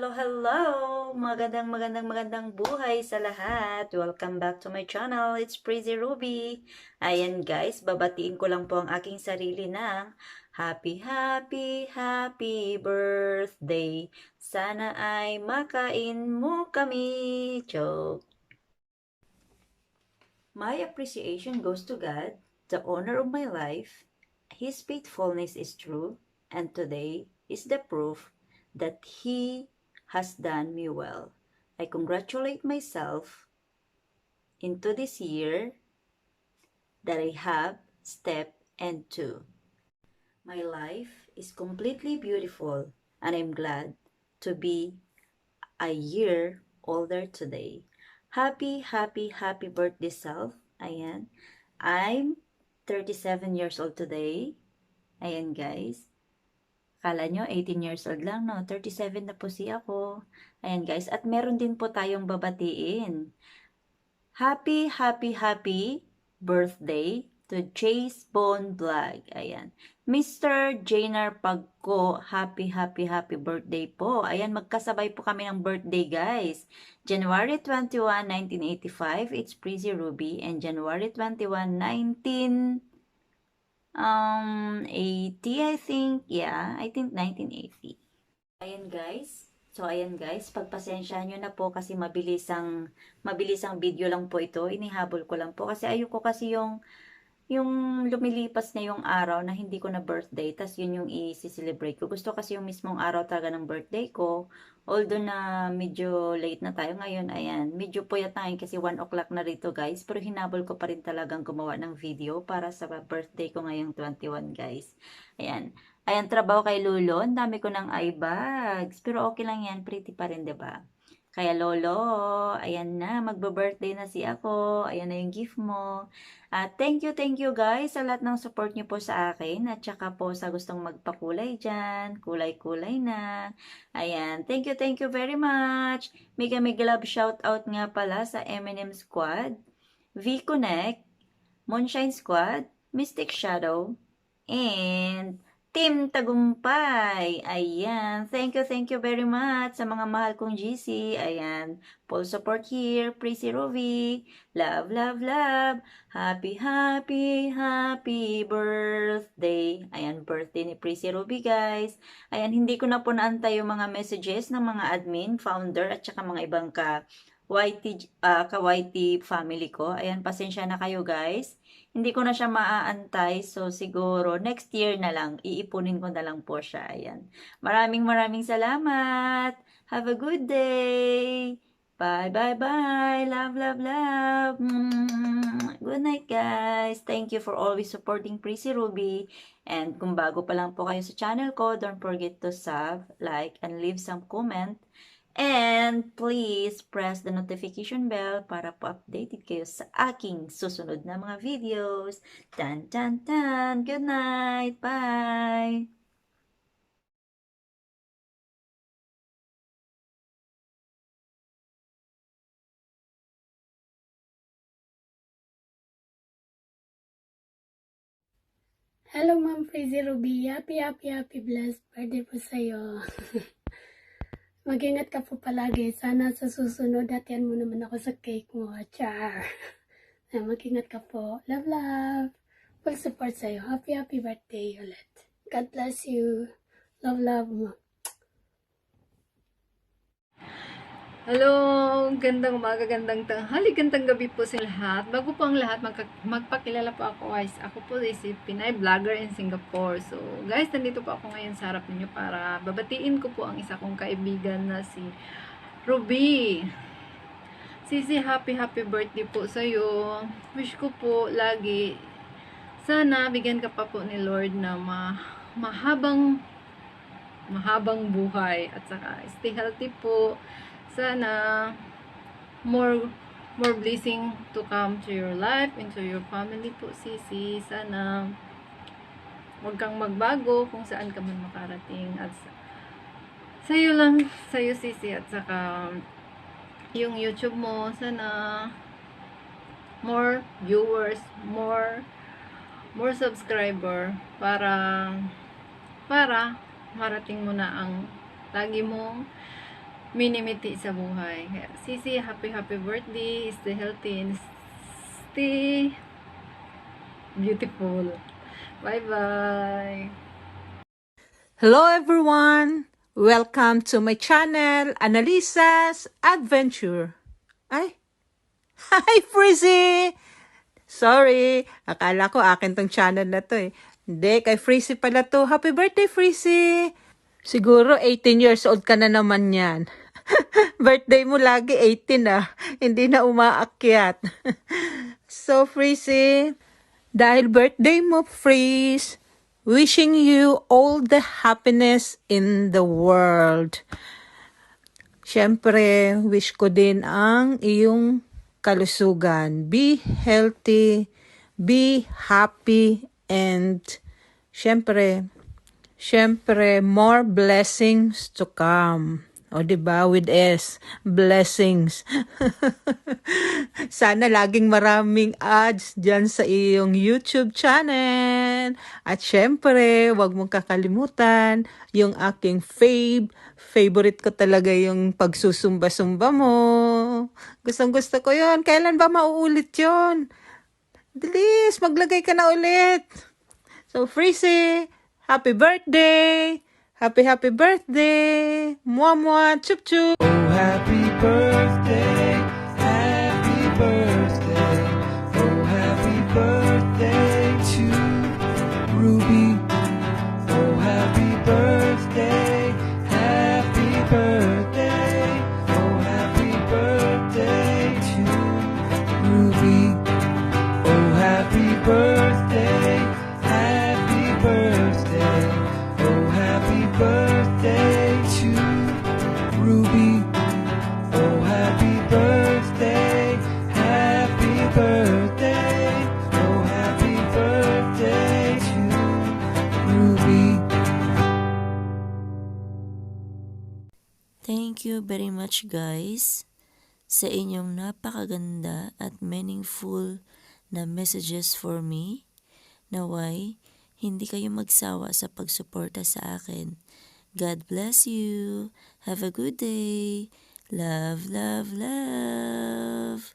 Hello! Magandang buhay sa lahat. Welcome back to my channel. It's Pretty Ruby. Ayan guys, babatiin ko lang po ang aking sarili ng happy birthday. Sana ay makain mo kami. Joke. My appreciation goes to God, the owner of my life. His faithfulness is true, and today is the proof that He has done me well. I congratulate myself into this year that I have stepped into. My life is completely beautiful, and I'm glad to be a year older today. Happy birthday self. Ayan. I'm 37 years old today. Ayan guys. Kala nyo 18 years old lang, no? 37 na po ako. Ayan guys. At meron din po tayong babatiin. Happy birthday to Chase Bone Vlog. Ayan. Mr. Jainer Pagko, happy birthday po. Ayan, magkasabay po kami ng birthday, guys. January 21, 1985, it's Pretty Ruby. And January 21, 80, I think. Yeah, I think 1980. Ayan, guys. So, ayan guys, pagpasensyahan nyo na po kasi mabilisang video lang po ito. Inihabol ko lang po kasi ayoko kasi yung lumilipas na yung araw na hindi ko na birthday, tas yun yung i-celebrate ko. Gusto kasi yung mismong araw talaga ng birthday ko. Although na medyo late na tayo ngayon, ayan, medyo puyat na ngayon kasi 1 o'clock na rito guys. Pero hinabol ko pa rin talagang gumawa ng video para sa birthday ko ngayong 21 guys. Ayan. Ayan, trabaho kay Lolo. Ang dami ko ng eye bags. Pero okay lang yan, pretty pa rin, 'di ba? Kaya Lolo, ayan na, magbe-birthday na si ako. Ayan na yung gift mo. At thank you guys sa lahat ng support niyo po sa akin. At saka po sa gustong magpakulay dyan. Kulay-kulay na. Ayan, thank you very much. Mega love shout out nga pala sa M&M Squad, V-Connect, Moonshine Squad, Mystic Shadow, and Team Tagumpay. Ayan. Thank you very much sa mga mahal kong GC. Ayan. Full support here. Pretty Ruby. Love. Happy birthday. Ayan, birthday ni Pretty Ruby, guys. Ayan, hindi ko na po naantay yung mga messages ng mga admin, founder, at saka mga ibang ka-YT family ko. Ayan, pasensya na kayo, guys. Hindi ko na siya maaantay. So, siguro, next year na lang. Iipunin ko na lang po siya. Ayan. Maraming salamat. Have a good day. Bye. Love. Good night, guys. Thank you for always supporting Pretty Ruby. And kung bago pa lang po kayo sa channel ko, don't forget to sub, like, and leave some comment. And please press the notification bell para po updated kayo sa aking susunod na mga videos. Tan. Good night. Bye. Hello, Ma'am Crazy Ruby. Happy blessed birthday po sa'yo. Mag-ingat ka po palagi. Sana sa susunod, hatian mo naman ako sa cake mo. Char. Mag-ingat ka po. Love. Full support sa'yo. Happy birthday ulit. God bless you. Love mo. Hello, gandang umaga, gandang tanghali, gandang gabi po sa lahat. Bago po ang lahat, magpakilala po ako guys. Ako po si Pinay Vlogger in Singapore. So guys, nandito po ako ngayon sa harap ninyo para babatiin ko po ang isa kong kaibigan na si Ruby. Sisi, happy birthday po sa'yo. Wish ko po lagi, sana bigyan ka pa po ni Lord na mahabang buhay at saka stay healthy po. Sana more blessing to come to your life, into your family po, Sisi. Sana huwag kang magbago kung saan ka man makarating. At sa'yo Sisi. At saka yung YouTube mo, sana more viewers, more subscriber para marating mo na ang lagi mong minimiti sa buhay. Kaya, Sisi, happy birthday. Stay healthy and stay beautiful. Bye-bye. Hello everyone! Welcome to my channel, Annalisa's Adventure. Ay! Hi, Frizzy! Sorry, akala ko akin tong channel na to eh. Hindi, kay Frizzy pala to. Happy birthday, Frizzy! Siguro 18 years old ka na naman yan. Birthday mo lagi 18 ah. Hindi na umaakyat. So, Frizzy, dahil birthday mo, Frizz, wishing you all the happiness in the world. Siyempre, wish ko din ang iyong kalusugan. Be healthy, be happy, and siyempre, more blessings to come. O, diba? With S, blessings. Sana laging maraming ads dyan sa iyong YouTube channel. At syempre, wag mong kakalimutan yung aking favorite ko talaga yung pagsusumba-sumba mo. Gustong-gusto ko yun. Kailan ba mauulit yun? Bilis, maglagay ka na ulit. So, Frizzy, happy birthday! Happy birthday! Mwah mwah! Chup chup! Oh, happy birthday, happy birthday. Oh, happy birthday to Ruby. Oh, happy birthday, happy birthday. Oh, happy birthday to Ruby. Oh, happy birthday, happy birthday. Oh, happy birthday to Ruby. Oh, happy birthday, happy birthday. Oh, happy birthday to Ruby. Thank you very much guys sa inyong napakaganda at meaningful na messages for me. Naway, hindi kayo magsawa sa pagsuporta sa akin. God bless you. Have a good day. Love, love, love.